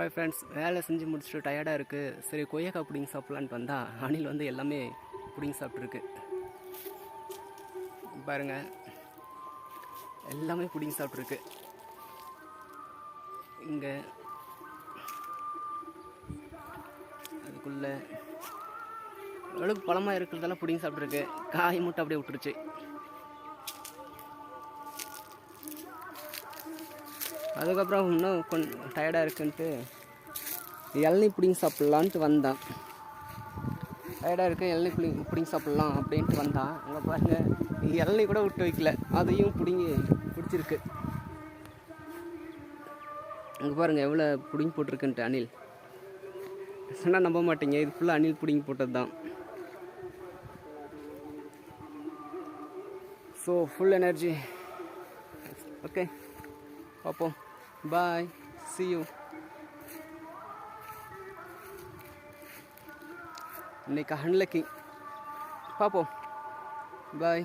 Hi friends, வேலை செஞ்சு முடிச்சுட்டு டயர்டாக இருக்குது. சரி கொய்யாக்காய் பிடிங்கி சாப்பிட்லான்னு வந்தால் அணில் வந்து எல்லாமே பிடிங்கி சாப்பிட்ருக்கு. பாருங்கள், எல்லாமே பிடிங்கி சாப்பிட்ருக்கு. இங்கே அதுக்குள்ளே அளவுக்கு பழமாக இருக்கிறதெல்லாம் பிடிங்கி சாப்பிட்ருக்கு. காய் மட்டும் அப்படியே விட்டுருச்சு. அதுக்கப்புறம் இன்னும் கொஞ்சம் டயர்டாக இருக்குன்ட்டு இளநீ பிடிங்கி சாப்பிட்லான்ட்டு வந்தான். டயர்டாக இருக்குது, இளநீ பிடிங்கி சாப்பிட்லாம் அப்படின்ட்டு வந்தான். அங்கே பாருங்கள், இளநீ கூட விட்டு வைக்கல, அதையும் பிடிச்சிருக்கு. அங்கே பாருங்கள் எவ்வளோ பிடிங்கி போட்டிருக்குன்ட்டு அணில். சொன்னால் நம்ப மாட்டீங்க, இது ஃபுல்லாக அணில் பிடிங்கி போட்டது தான். So full energy. ஓகே, பார்ப்போம். பாய், see you. இன்னைக்கு அன்லக்கி. பார்ப்போம். பாய்.